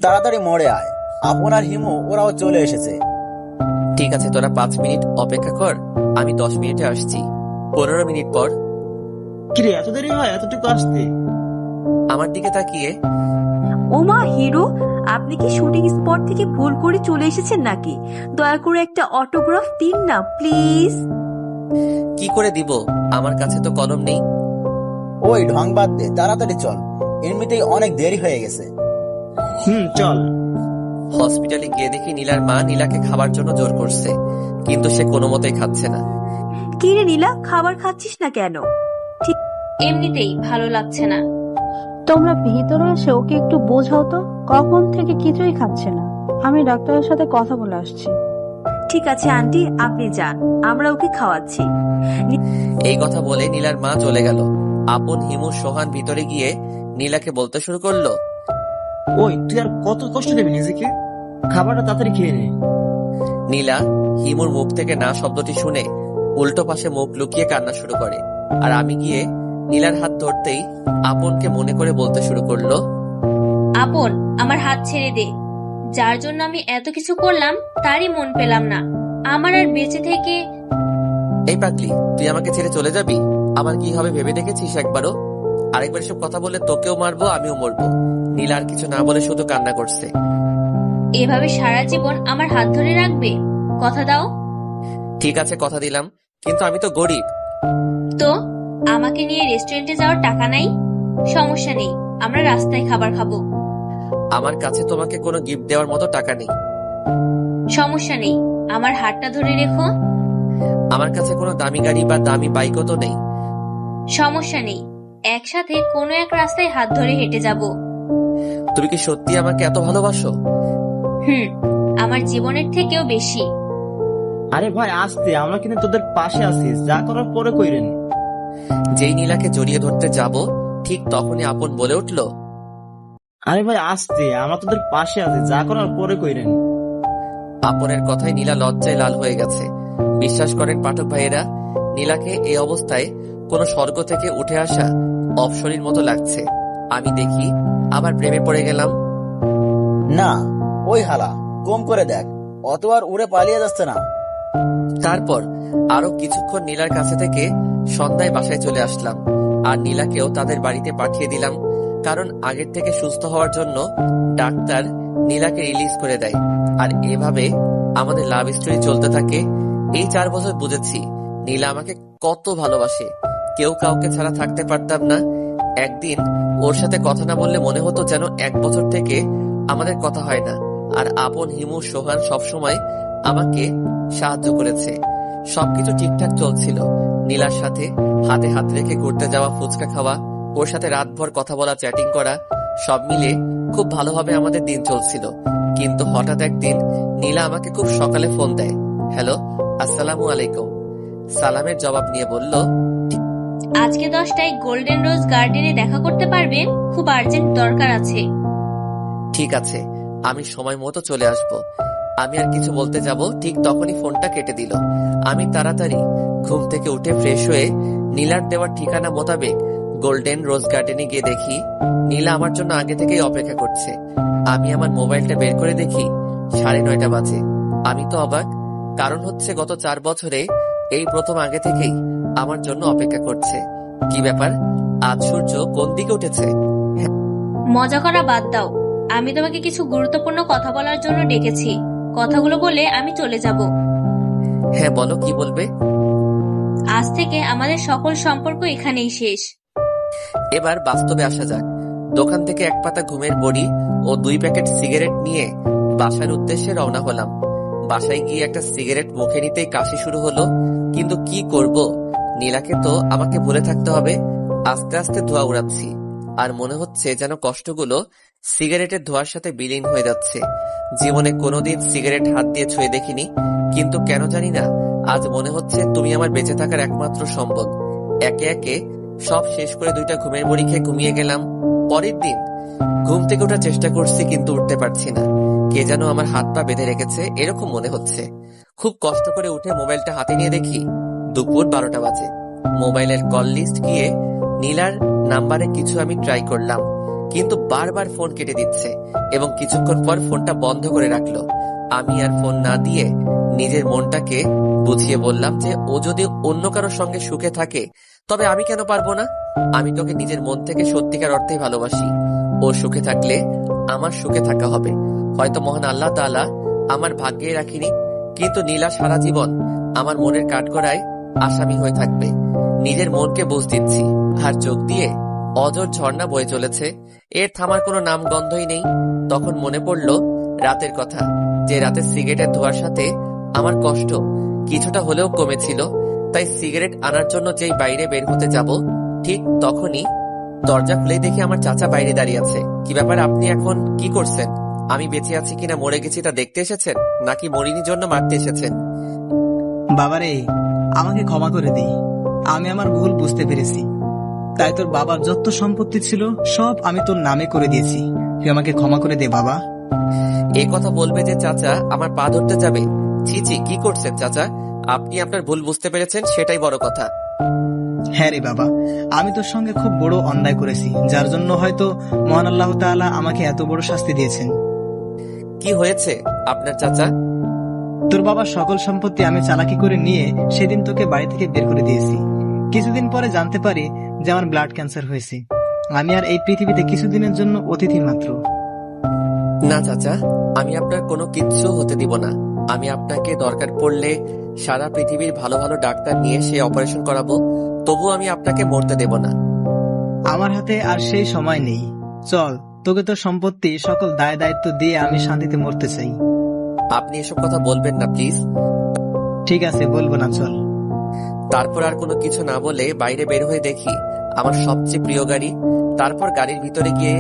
তাড়াতাড়ি মোড়ে আয়। আপন আর হিমু ওরাও চলে এসেছে। ঠিক আছে, তোরা 5 মিনিট অপেক্ষা কর, আমি 10 মিনিটে আসছি। 15 মিনিট পর। কিরে, এত দেরি হয় এতটুকু আসতে? আমার দিকে তাকিয়ে, ওমা হিরো, আপনি কি শুটিং স্পট থেকে ভুল করে চলে এসেছেন নাকি? দয়া করে একটা অটোগ্রাফ দিন না প্লিজ। কি করে দিব, আমার কাছে তো কলম নেই। ওই ঢং বাদ দে, তাড়াতাড়ি চল, এমনিতেই অনেক দেরি হয়ে গেছে। চল। হসপিটালে গিয়ে দেখি নীলার মা নীলাকে খাবার জন্য জোর করছে, কিন্তু সে কোনো মতেই খাচ্ছে না। কি রে নীলা, খাবার খাচ্ছিস না কেন? এমনিতেই ভালো লাগছে না। তোমরা ভিতরে এসে ওকে একটু বোঝাও তো, কখন থেকে কিছুই খাচ্ছে না। আমি ডাক্তারের সাথে কথা বলে আসছি। ঠিক আছে আন্টি, আপনি যান, আমরা ওকে খাওয়াচ্ছি। এই কথা বলে নীলার মা চলে গেল। আপন, হিমু, সোহান ভিতরে গিয়ে নীলাকে বলতে শুরু করলো, ওই তুই আর কত কষ্ট দেবি নিজেকে? খাবারটা তাড়াতাড়ি খেয়ে নে। নীলা হিমুর মুখ থেকে না শব্দটি শুনে উল্টো পাশে মুখ লুকিয়ে কান্না শুরু করে। আর আমি গিয়ে নীলার হাত ধরতেই আপনকে মনে করে বলতে শুরু করলো, আপন, আমার হাত ছেড়ে দে। যার জন্য আমি এত কিছু করলাম তারই মন পেলাম না। আমার আর বেঁচে থেকে। এই পাগলি, তুই আমাকে ছেড়ে চলে যাবি? আমার কি হবে ভেবে দেখেছিস একবারও? আরেকবার সব কথা বললে তোকেও মারবো, আমিও মরবো। নীলা আর কিছু না বলে শুধু কান্না করছে। এভাবে সারা জীবন আমার হাত ধরে রাখবে? কথা দাও। ঠিক আছে, কথা দিলাম, কিন্তু আমি তো গরিব। তো আমাকে নিয়ে রেস্টুরেন্টে যাওয়ার টাকা নাই? সমস্যা নেই, আমরা রাস্তায় খাবার খাবো। আমার কাছে তোমাকে কোনো গিফট দেওয়ার মতো টাকা নেই। সমস্যা নেই, আমার হাতটা ধরে রেখো। আমার কাছে কোনো দামি গাড়ি বা দামি বাইকও তো নেই। সমস্যা নেই, একসাথে কোনো এক রাস্তায় হাত ধরে হেঁটে যাব। তুমি কি সত্যি আমাকে এত ভালোবাসো? আমার জীবনের থেকেও বেশি। আরে ভাই আস্তে, আমরা কিন্তু তোদের পাশে আছি, যা করার পরে কইরেন। যেই নীলাকে জড়িয়ে ধরতে যাব, ঠিক তখনই আপন বলে উঠল, আরে ভাই আস্তে, আমরা তোদের পাশে আছি, যা করার পরে কইরেন। আপনের কথায় নীলা লজ্জায় লাল হয়ে গেছে। বিশ্বাস করেন পাঠক ভাইয়েরা, নীলাকে এই অবস্থায় কোনো স্বর্গ থেকে উঠে আসা অপসরীর মতো লাগছে। আমি দেখি আবার প্রেমে পড়ে গেলাম। না, ওই হালা কম করে দেখ, অত আর উড়ে পালিয়ে যাচ্ছে না। তারপর আরো কিছুক্ষণ নীলার কাছে থেকে সন্ধ্যায় বাসায় চলে আসলাম। আর নীলাকেও তাদের বাড়িতে পাঠিয়ে দিলাম, কারণ আগের থেকে সুস্থ হওয়ার জন্য ডাক্তার নীলাকে রিলিজ করে দেয়। আর এভাবে আমাদের লাভ স্টোরি চলতে থাকে। এই 4 বছর বুঝেছি নীলা আমাকে কত ভালোবাসে। কেউ কাউকে ছাড়া থাকতে পারতাম না। একদিন ওর সাথে কথা না বললে মনে হতো যেন 1 বছর থেকে আমাদের কথা হয় না। আর আপন, হিমু, সোহান সবসময় আমাকে সাহায্য করেছে। সবকিছু ঠিকঠাক চলছিল। নীলার সাথে হাতে হাত রেখে ঘুরতে যাওয়া, ফুচকা খাওয়া, ওর সাথে রাতভর কথা বলা, চ্যাটিং করা, সব মিলে খুব ভালোভাবে আমাদের দিন চলছিল। কিন্তু হঠাৎ একদিন নীলা আমাকে খুব সকালে ফোন দেয়। হ্যালো, আসসালামু আলাইকুম। সালামের জবাব নিয়ে বলল, আজকে 10টায় গোল্ডেন রোজ গার্ডেনে দেখা করতে পারবে? খুব আর্জেন্ট দরকার আছে। ঠিক আছে, আমি সময় মতো চলে আসব। আমি আর কিছু বলতে যাব, ঠিক তখনই ফোনটা কেটে দিল। আমি তাড়াতাড়ি ঘুম থেকে উঠে ফ্রেশ হয়ে নীলার দেওয়ার ঠিকানা মোতাবেক গোল্ডেন রোজ গার্ডেনে গিয়ে দেখি নীলা আমার জন্য আগে থেকেই অপেক্ষা করছে। আমি আমার মোবাইলটা বের করে দেখি 9:30 বাজে। আমি তো অবাক, কারণ হচ্ছে গত 4 বছরে এই প্রথম আগে থেকেই আমার জন্য অপেক্ষা করছে। কি ব্যাপার, আজ সূর্য কোন দিকে উঠেছে? মজা করা বাদ দাও, আমি তোমাকে কিছু গুরুত্বপূর্ণ কথা বলার জন্য ডেকেছি। কথাগুলো বলে আমি চলে যাব। হ্যাঁ বলো, কি বলবে? আজ থেকে আমাদের সকল সম্পর্ক এখানেই শেষ। এবার বাস্তবে আসা যাক। দোকান থেকে 1 পাতা ঘুমের বড়ি ও 2 প্যাকেট সিগারেট নিয়ে বাসার উদ্দেশ্যে রওনা হলাম। বাসায় গিয়ে একটা সিগারেট মুখে নিতেই কাশি শুরু হলো। কিন্তু কি করব, নীলাকে তো আমাকে ভুলে থাকতে হবে। আস্তে আস্তে ধোঁয়া উড়াচ্ছি, আর মনে হচ্ছে যেন কষ্টগুলো সিগারেটের ধোঁয়ার সাথে বিলীন হয়ে যাচ্ছে। জীবনে কোনোদিন সিগারেট হাত দিয়ে ছুঁয়ে দেখিনি, কিন্তু কেন জানি না আজ মনে হচ্ছে তুমি আমার বেঁচে থাকার একমাত্র সম্বল। একে একে সব শেষ করে 2টা ঘুমের বড়ি খেয়ে ঘুমিয়ে গেলাম। পরের দিন ঘুম থেকে ওঠার চেষ্টা করছি, কিন্তু উঠতে পারছি না। কে যেন আমার হাত পা বেঁধে রেখেছে, এরকম মনে হচ্ছে। খুব কষ্ট করে উঠে মোবাইলটা হাতে নিয়ে দেখি দুপুর 12টা বাজে। মোবাইলের কল লিস্ট গিয়ে নীলার নাম্বারে কিছু আমি ট্রাই করলাম, কিন্তু বারবার ফোন কেটে দিচ্ছে এবং কিছুক্ষণ পর ফোনটা বন্ধ করে রাখলো। আমি আর ফোন না দিয়ে নিজের মনটাকে বুঝিয়ে বললাম যে ও যদি অন্য কারোর সঙ্গে সুখে থাকে তবে আমি কেন পারবো না। আমি তোকে নিজের মন থেকে সত্যিকার অর্থেই ভালোবাসি। ও সুখে থাকলে আমার সুখে থাকা হবে। হয়তো মহান আল্লাহ তাআলা আমার ভাগ্যে রাখিনি, কিন্তু নীলা সারা জীবন আমার মনের কাঠগড়ায় আসামি হয়ে থাকবে। নিজের মনকে বুঝ দিচ্ছি, আর চোখ দিয়ে অজর ঝর্ণা বয়ে চলেছে, এর থামার কোনো নামগন্ধই নেই। তখন মনে পড়ল রাতের কথা, যে রাতে সিগারেটের ধোঁয়ার সাথে আমার কষ্ট কিছুটা হলেও কমেছিল। তাই সিগারেট আনার জন্য যেই বাইরে বের হতে যাব, ঠিক তখনই দরজা খুলেই দেখি আমার চাচা বাইরে দাঁড়িয়ে আছে। কি ব্যাপার, আপনি এখন কি করছেন? আমি বেঁচে আছি কিনা মরে গেছি তা দেখতে এসেছেন, নাকি মরিনি জন্য মারতে এসেছেন? বাবারে, আমাকে ক্ষমা করে দে। আমি আমার ভুল বুঝতে পেরেছি, তাই তোর বাবার যত সম্পত্তি ছিল সব আমি তোর নামে করে দিয়েছি। তুই আমাকে ক্ষমা করে দে বাবা। এই কথা বলবে যে চাচা আমার পা ধরতে যাবে? ছি ছি, কি করছেন চাচা? আপনি আপনার ভুল বুঝতে পেরেছেন, সেটাই বড় কথা। হ্যাঁ রে বাবা, আমি তোর সঙ্গে খুব বড় অন্যায় করেছি, যার জন্য হয়তো মহান আল্লাহ তাআলা আমাকে এত বড় শাস্তি দিয়েছেন। কি হয়েছে আপনার চাচা? তোর বাবার সকল সম্পত্তি আমি চালাকি করে নিয়ে সেদিন তোকে বাড়ি থেকে বের করে দিয়েছি। কিছুদিন পরে জানতে পারি যে আমার ব্লাড ক্যান্সার হয়েছে। আমি আর এই পৃথিবীতে কিছুদিনের জন্য অতিথি মাত্র। না চাচা, আমি আপনার কোনো কিচ্ছু হতে দিব না। আমি আপনাকে দরকার পড়লে সারা পৃথিবীর ভালো ভালো ডাক্তার নিয়ে সে অপারেশন করাবো, তবু আমি আপনাকে মরতে দেব না। আমার হাতে আর সেই সময় নেই। চল, তোকে তোর সম্পত্তি সকল দায় দায়িত্ব দিয়ে আমি শান্তিতে মরতে চাই। আপনি এসব কথা বলবেন না প্লিজ। ঠিক আছে, বলবো না, চল। তারপর আর কোনো কিছু না বলে বাইরে বের হয়ে দেখি আমার সবচেয়ে প্রিয় গাড়ি। তারপর গাড়ির ভিতরে গিয়ে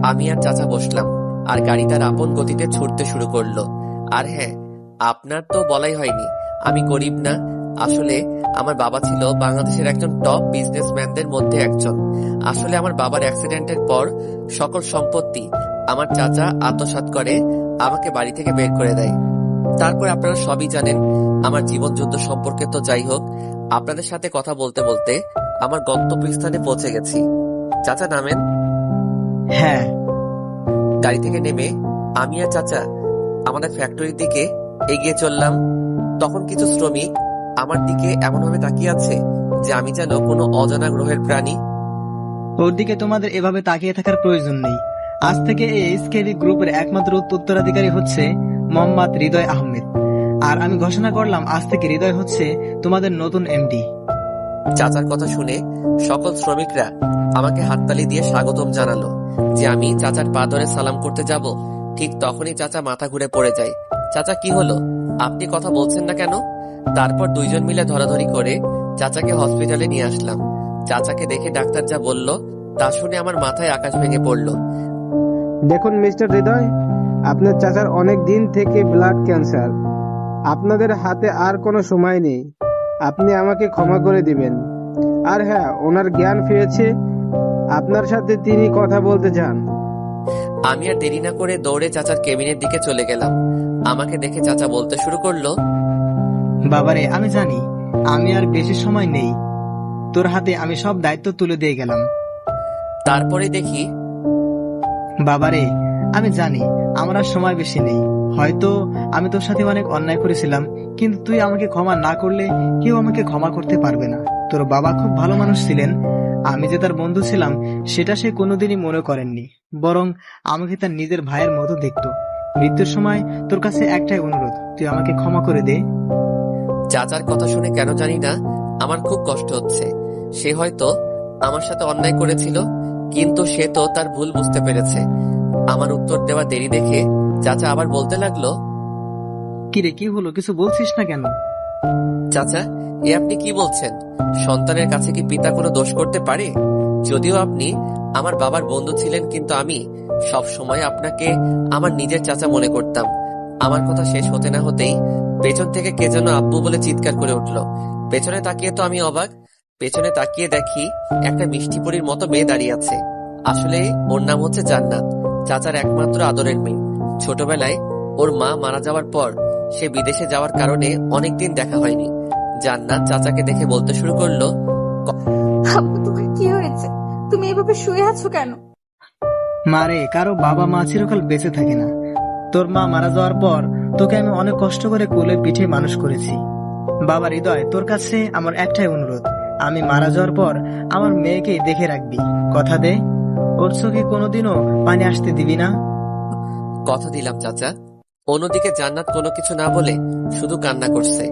আমি আর চাচা বসলাম, আর গাড়ি তার আপন গতিতে ছুটতে শুরু করলো। আর হ্যাঁ, আপনার তো বলাই হয়নি, আমি গরিব না। আসলে আমার বাবা ছিল বাংলাদেশের একজন টপ বিজনেসম্যানদের মধ্যে একজন। আসলে আমার বাবার অ্যাক্সিডেন্টের পর সকল সম্পত্তি আমার চাচা আত্মসাৎ করে আমাকে বাড়ি থেকে বের করে দেয়। তারপর আপনারা সবই জানেন আমার জীবন যুদ্ধ সম্পর্কে। তো যাই হোক, আপনাদের সাথে কথা বলতে বলতে আমার গন্তব্যস্থানে পৌঁছে গেছি। চাচা নামেন। হ্যাঁ। গাড়ি থেকে নেমে আমি আর চাচা আমাদের ফ্যাক্টরির দিকে এগিয়ে চললাম। তখন কিছু শ্রমিক আমার দিকে এমনভাবে তাকিয়ে আছে যে আমি যেন কোনো অজানা গ্রহের প্রাণী। ওর দিকে তোমাদের এভাবে তাকিয়ে থাকার প্রয়োজন নেই। আজ থেকে এই এসকেভি গ্রুপের একমাত্র উত্তরাধিকারী হচ্ছে মোহাম্মদ হৃদয় আহমেদ। আর আমি ঘোষণা করলাম আজ থেকে হৃদয় হচ্ছে তোমাদের নতুন এমডি। চাচার কথা শুনে সকল শ্রমিকরা আমাকে হাততালি দিয়ে স্বাগতম জানালো। যে আমি চাচার পা ধরে সালাম করতে যাব, ঠিক তখনই চাচা মাথা ঘুরে পড়ে যায়। চাচা কি হলো, আপনি কথা বলছেন না কেন? তারপর দুইজন মিলে ধরাধরি করে চাচাকে হসপিটালে নিয়ে আসলাম। চাচাকে দেখে ডাক্তার যা বলল তা শুনে আমার মাথায় আকাশ ভেঙে পড়ল। দেখুন মিস্টার হৃদয়, আপনার চাচার অনেক দিন থেকে ব্লাড ক্যান্সার। আপনাদের হাতে আর কোনো সময় নেই। আপনি আমাকে ক্ষমা করে দিবেন। আর হ্যাঁ, ওনার জ্ঞান ফিরেছে, আপনার সাথে তিনি কথা বলতে চান। আমি আর দেরি না করে দৌড়ে চাচার কেবিনের দিকে চলে গেলাম। আমাকে দেখে চাচা বলতে শুরু করলো, বাবারে, আমি জানি আমি আর বেশি সময় নেই। তোর হাতে আমি সব দায়িত্ব তুলে দিয়ে গেলাম। তারপরে দেখি, বাবারে, আমি জানি আমার আর সময় বেশি নেই। হয়তো আমি তোর সাথে অনেক অন্যায় করেছিলাম, কিন্তু তুই আমাকে ক্ষমা না করলে কেউ আমাকে ক্ষমা করতে পারবে না। তোর বাবা খুব ভালো মানুষ ছিলেন। আমি যে তার বন্ধু ছিলাম সেটা সে কোনোদিনই মনে করেননি, বরং আমাকে তার নিজের ভাইয়ের মতো দেখতো। মৃত্যুর সময় তোর কাছে একটাই অনুরোধ, তুই আমাকে ক্ষমা করে দে। চাচার কথা শুনে কেন জানি না আমার খুব কষ্ট হচ্ছে। সে হয়তো আমার সাথে অন্যায় করেছিল, কিন্তু সে তো তার ভুল বুঝতে পেরেছে। আমার উত্তর দেওয়া দেরি দেখে চাচা আবার বলতে লাগলো, কিরে, কি হলো, কিছু বলছিস না কেন? চাচা, এ আপনি কি বলছেন? সন্তানের কাছে কি পিতা কোনো দোষ করতে পারে? যদিও আপনি আমার বাবার বন্ধু ছিলেন, কিন্তু আমি সব সময় আপনাকে আমার নিজের চাচা মনে করতাম। আমার কথা শেষ হতে না হতেই পেছন থেকে কে যেন আব্বু বলে চিৎকার করে উঠল। পেছনে তাকিয়ে তো আমি অবাক। পেছনে তাকিয়ে দেখি একটা মিষ্টি পরীর মতো মেয়ে দাঁড়িয়ে আছে। আসলে ওর নাম হচ্ছে জান্নাত, চাচার একমাত্র আদরের মেয়ে। ছোটবেলায় ওর মা মারা যাওয়ার পর সে বিদেশে যাওয়ার কারণে অনেকদিন দেখা হয়নি। জান্নাত চাচাকে দেখে বলতে শুরু করলো, আব্বু, তোমার কি হয়েছে? তুমি এভাবে শুয়ে আছো কেন? মারে, কারো বাবা মা চিরকাল বেঁচে থাকে না। তোর মা মারা যাওয়ার পর তোকে আমি অনেক কষ্ট করে কোলে পিঠে মানুষ করেছি। বাবা হৃদয়, তোর কাছে আমার একটাই অনুরোধ, আমি মারা যাওয়ার পর আমার মেয়েকে দেখে রাখবি। কথা দে, ওর চোখে কোনোদিনও পানি আসতে দিবি না। কথা দিলাম চাচা। অন্যদিকে জান্নাত কোনো কিছু না বলে শুধু কান্না করছে।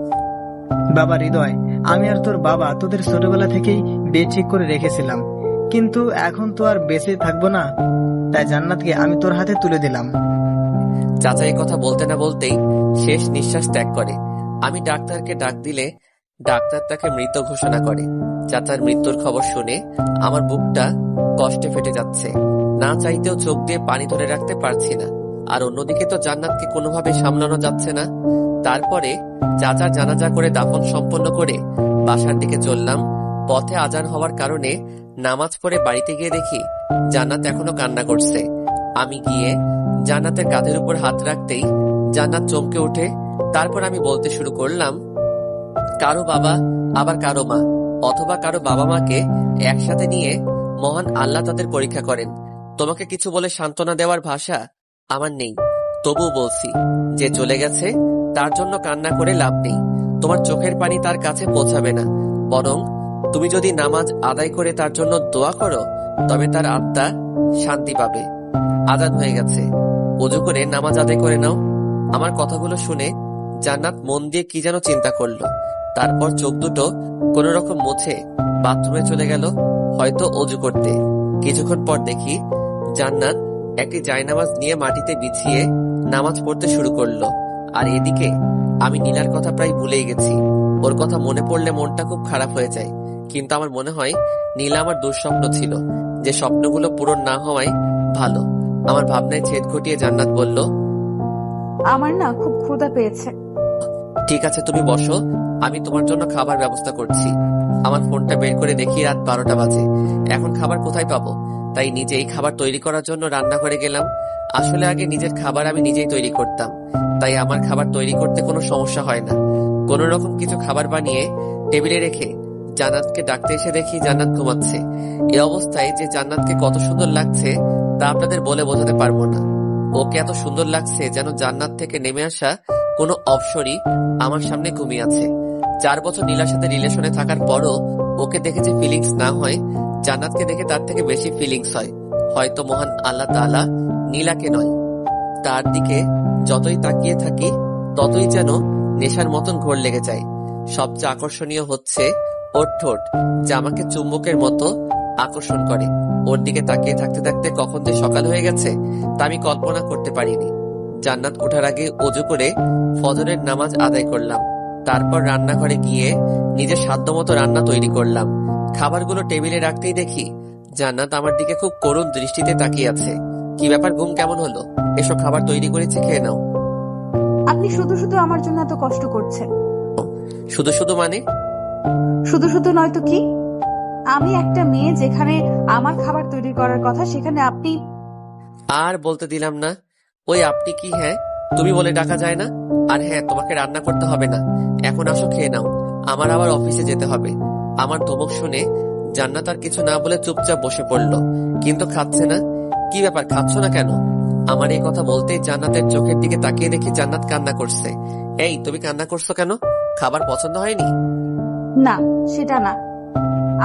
বাবা হৃদয়, আমি আর তোর বাবা তোদের ছোটবেলা থেকেই বিয়ে ঠিক করে রেখেছিলাম, কিন্তু এখন তো আর বেঁচে থাকবো না, তাই জান্নাতকে আমি তোর হাতে তুলে দিলাম। চাচা এই কথা বলতে না বলতেই শেষ নিঃশ্বাস ত্যাগ করে। আমি ডাক্তারকে ডাক দিলে ডাক্তার তাকে মৃত ঘোষণা করে। চাচার মৃত্যুর খবর শুনে আমার বুকটা কষ্টে ফেটে যাচ্ছে। না চাইতেও চোখ দিয়ে পানি ধরে রাখতে পারছি না। আর অন্যদিকে তো জান্নাতকে কোনোভাবে সামলানো যাচ্ছে না। তারপরে চাচার জানাজা করে দাফন সম্পন্ন করে বাসার দিকে চললাম। পথে আজান হওয়ার কারণে নামাজ পড়ে বাড়িতে গিয়ে দেখি জান্নাত এখনো কান্না করছে। আমি গিয়ে জান্নাতের কাঁধের উপর হাত রাখতেই জান্নাত চমকে ওঠে। তারপর আমি বলতে শুরু করলাম, কারো বাবা আবার কারো মা, অথবা কারো বাবা মাকে একসাথে নিয়ে মহান আল্লাহ তাদের পরীক্ষা করেন। তোমাকে কিছু বলে সান্ত্বনা দেওয়ার ভাষা আমার নেই। তবু বলছি, যে চলে গেছে তার জন্য কান্না করে লাভ নেই। তোমার চোখের পানি তার কাছে পৌঁছাবে না, বরং তুমি যদি নামাজ আদায় করে তার জন্য দোয়া করো তবে তার আত্মা শান্তি পাবে। আজান হয়ে গেছে, ওযু করে নামাজ আদায় করে নাও। আমার কথাগুলো শুনে জান্নাত মন দিয়ে কি যেন চিন্তা করলো। তারপর চোখ দুটো কোন রকম মুছে বাথরুমে চলে গেল, হয়তো ওযু করতে। কিছুক্ষণ পর দেখি জান্নাত একটি জায়নামাজ নিয়ে মাটিতে বিছিয়ে নামাজ পড়তে শুরু করলো। আর এদিকে আমি নীলার কথা প্রায় ভুলেই গেছি। ওর কথা মনে পড়লে মনটা খুব খারাপ হয়ে যায়। কিন্তু আমার মনে হয় নীলা আমার দুঃস্বপ্ন ছিল, যে স্বপ্নগুলো পূরণ না হওয়ায় ভালো। আমার ভাবনায় ছেদ ঘটিয়ে জান্নাত বলল, আমার না খুব ক্ষুধা পেয়েছে। ঠিক আছে, তুমি বসো, আমি তোমার জন্য খাবার ব্যবস্থা করছি। আমার ফোনটা বের করে দেখি রাত 12টা বাজে। এখন খাবার কোথায় পাবো? তাই নিজেই খাবার তৈরি করার জন্য রান্নাঘরে গেলাম। আসলে আগে নিজের খাবার আমি নিজেই তৈরি করতাম, তাই আমার খাবার তৈরি করতে কোনো সমস্যা হয় না। কোন রকম কিছু খাবার বানিয়ে টেবিলে রেখে জান্নাতকে ডাকতে এসে দেখি জান্নাত ঘুমাচ্ছে। এই অবস্থায় যে জান্নাতকে কত সুন্দর লাগছে তা আপনাদের বলে বোঝাতে পারবো না। ওকে এত সুন্দর লাগছে যেন জান্নাত থেকে নেমে আসা কোনো অপসরই আমার সামনে ঘুমিয়ে আছে। 4 বছর নীলার সাথে রিলেশনে থাকার পরও ওকে দেখে যে ফিলিংস না হয়, জান্নাতকে দেখে তার থেকে বেশি ফিলিংস হয়। হয়তো মহান আল্লাহ তাআলা নীলাকে নয়, তার দিকে যতই তাকিয়ে থাকি ততই যেন নেশার মতন ঘোর লেগে যায়। সবচেয়ে আকর্ষণীয় হচ্ছে ওর ঠোঁট, যা আমাকে চুম্বকের মতো আকর্ষণ করে। ওর দিকে তাকিয়ে থাকতে থাকতে কখন যে সকাল হয়ে গেছে তা আমি কল্পনা করতে পারিনি। জান্নাত ওঠার আগে ওযু করে ফজরের নামাজ আদায় করলাম। তারপর রান্নাঘরে গিয়ে নিজের সাধ্যমতো রান্না তৈরি করলাম। খাবারগুলো টেবিলে রাখতেই দেখি জান্নাত আমার দিকে খুব করুণ দৃষ্টিতে তাকিয়ে আছে। কি ব্যাপার, ঘুম কেমন হলো? এসব খাবার তৈরি করেছি, খেয়ে নাও। আপনি শুধু শুধু আমার জন্য এত কষ্ট করছেন। শুধু শুধু মানে? শুধু শুধু নয় তো কি? আমি একটা মেয়ে, যেখানে আমার খাবার তৈরি করার কথা সেখানে আপনি। আর বলতে দিলাম না। ওই আপনি কি হ্যাঁ তুমি বলে ডাকা যায় না? আর হ্যাঁ, তোমাকে রান্না করতে হবে না, এখন আসো খেয়ে নাও, আমার আবার অফিসে যেতে হবে। আমার ধমক শুনে জান্নাত আর কিছু না বলে চুপচাপ বসে পড়লো, কিন্তু খাচ্ছে না। কি ব্যাপার, খাচ্ছ না কেন? আমার এই কথা বলতেই জান্নাতের চোখের দিকে তাকিয়ে দেখি জান্নাত কান্না করছে। এই, তুমি কান্না করছো কেন? খাবার পছন্দ হয়নি? না, সেটা না,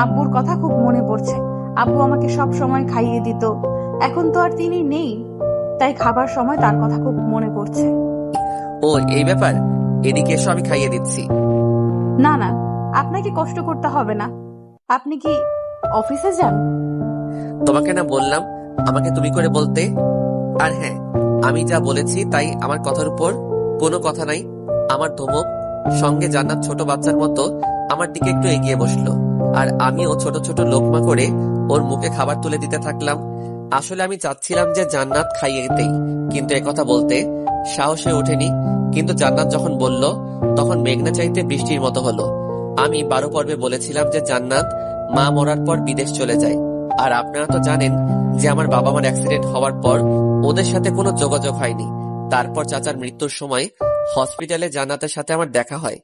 আব্বুর কথা খুব মনে পড়ছে। আব্বু আমাকে সব সময় খাইয়ে দিত, এখন তো আর তিনি নেই, তাই খাবার সময় তার কথা খুব মনে পড়ছে। ও এই ব্যাপার, এদিকে এসো, আমি খাইয়ে দিচ্ছি। না না, আপনাকে কষ্ট করতে হবে না। আপনি কি অফিসে যান? তোমাকে না বললাম আমাকে তুমি করে বলতে? আর হ্যাঁ, আমি যা বলেছি তাই, আমার কথার উপর কোনো কথা নাই। আমার ধমক সঙ্গে জান্নাত ছোট বাচ্চার মতো আমার দিকে একটু এগিয়ে বসলো, আর আমিও ছোট ছোট লোকমা করে ওর মুখে খাবার তুলে দিতে থাকলাম। আসলে আমি চাচ্ছিলাম যে জান্নাত খাইয়ে দেই, কিন্তু একথা বলতে সাহস হয়ে ওঠেনি। কিন্তু জান্নাত যখন বলল তখন মেঘনা চাইতে বৃষ্টির মতো হলো। আমি 12 পর্বে বলেছিলাম যে জান্নাত মা মরার পর বিদেশ চলে যায়। আর আপনারা তো জানেন যে আমার বাবা মার অ্যাক্সিডেন্ট হওয়ার পর ওদের সাথে কোনো যোগাযোগ হয়নি। তারপর চাচার মৃত্যুর সময় হসপিটালে জান্নাতের সাথে আমার দেখা হয়।